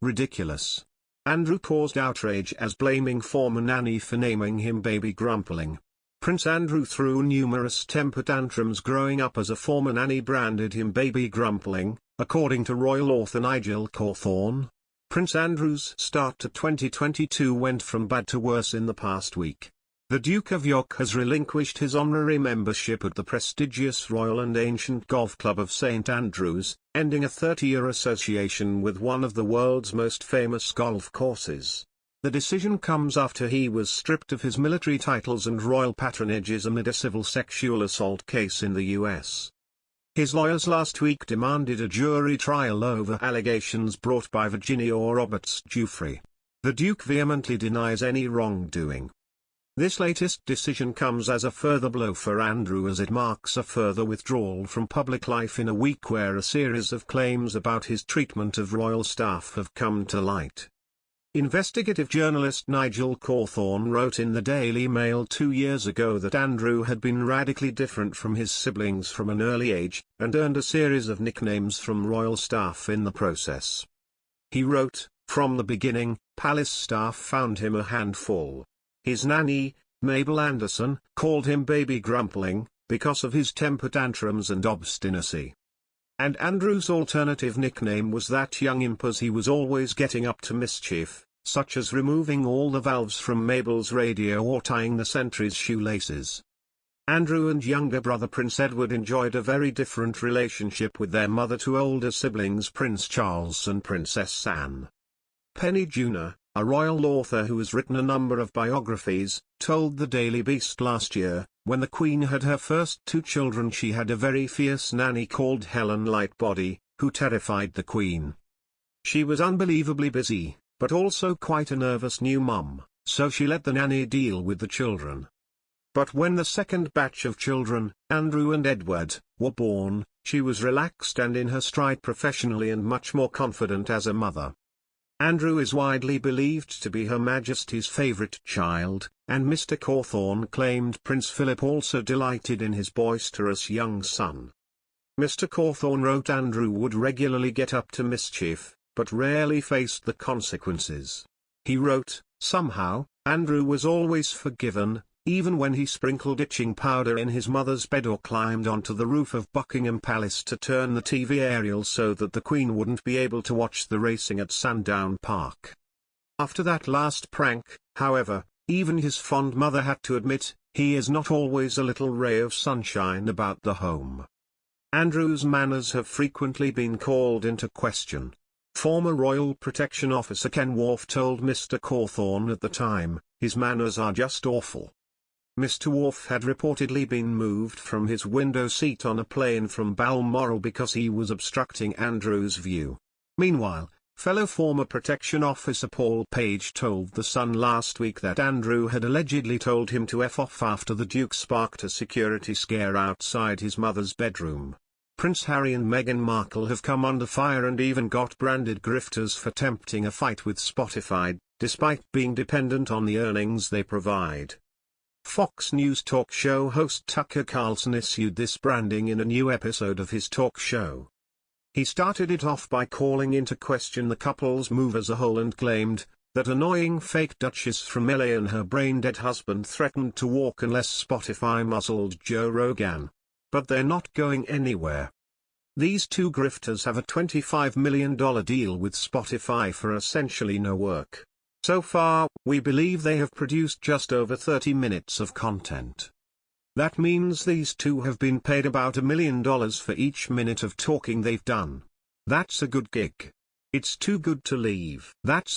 ridiculous. Andrew caused outrage as blaming former nanny for naming him baby Grumpling. Prince Andrew threw numerous temper tantrums growing up as a former nanny branded him baby Grumpling, according to royal author Nigel Cawthorne. Prince Andrew's start to 2022 went from bad to worse in the past week. The Duke of York has relinquished his honorary membership at the prestigious Royal and Ancient Golf Club of St Andrews, ending a 30-year association with one of the world's most famous golf courses. The decision comes after he was stripped of his military titles and royal patronages amid a civil sexual assault case in the US. His lawyers last week demanded a jury trial over allegations brought by Virginia Roberts Giuffre. The Duke vehemently denies any wrongdoing. This latest decision comes as a further blow for Andrew as it marks a further withdrawal from public life in a week where a series of claims about his treatment of royal staff have come to light. Investigative journalist Nigel Cawthorne wrote in the Daily Mail 2 years ago that Andrew had been radically different from his siblings from an early age, and earned a series of nicknames from royal staff in the process. He wrote, "From the beginning, palace staff found him a handful. His nanny, Mabel Anderson, called him baby Grumpling, because of his temper tantrums and obstinacy. And Andrew's alternative nickname was that young imp as he was always getting up to mischief, such as removing all the valves from Mabel's radio or tying the sentry's shoelaces." Andrew and younger brother Prince Edward enjoyed a very different relationship with their mother to older siblings Prince Charles and Princess Anne. Penny Junor, a royal author who has written a number of biographies, told the Daily Beast last year, when the Queen had her first 2 children she had a very fierce nanny called Helen Lightbody, who terrified the Queen. She was unbelievably busy, but also quite a nervous new mum, so she let the nanny deal with the children. But when the second batch of children, Andrew and Edward, were born, she was relaxed and in her stride professionally and much more confident as a mother. Andrew is widely believed to be Her Majesty's favourite child, and Mr. Cawthorne claimed Prince Philip also delighted in his boisterous young son. Mr. Cawthorne wrote Andrew would regularly get up to mischief, but rarely faced the consequences. He wrote, "Somehow, Andrew was always forgiven, even when he sprinkled itching powder in his mother's bed or climbed onto the roof of Buckingham Palace to turn the TV aerial so that the Queen wouldn't be able to watch the racing at Sandown Park." After that last prank, however, even his fond mother had to admit, he is not always a little ray of sunshine about the home. Andrew's manners have frequently been called into question. Former Royal Protection Officer Ken Wharf told Mr. Cawthorne at the time, "His manners are just awful." Mr. Wharf had reportedly been moved from his window seat on a plane from Balmoral because he was obstructing Andrew's view. Meanwhile, fellow former Protection Officer Paul Page told The Sun last week that Andrew had allegedly told him to F off after the Duke sparked a security scare outside his mother's bedroom. Prince Harry and Meghan Markle have come under fire and even got branded grifters for tempting a fight with Spotify, despite being dependent on the earnings they provide. Fox News talk show host Tucker Carlson issued this branding in a new episode of his talk show. He started it off by calling into question the couple's move as a whole and claimed that annoying fake Duchess from LA and her brain-dead husband threatened to walk unless Spotify muzzled Joe Rogan. But they're not going anywhere. These 2 grifters have a $25 million deal with Spotify for essentially no work. So far, we believe they have produced just over 30 minutes of content. That means these 2 have been paid about $1 million for each minute of talking they've done. That's a good gig. It's too good to leave. That's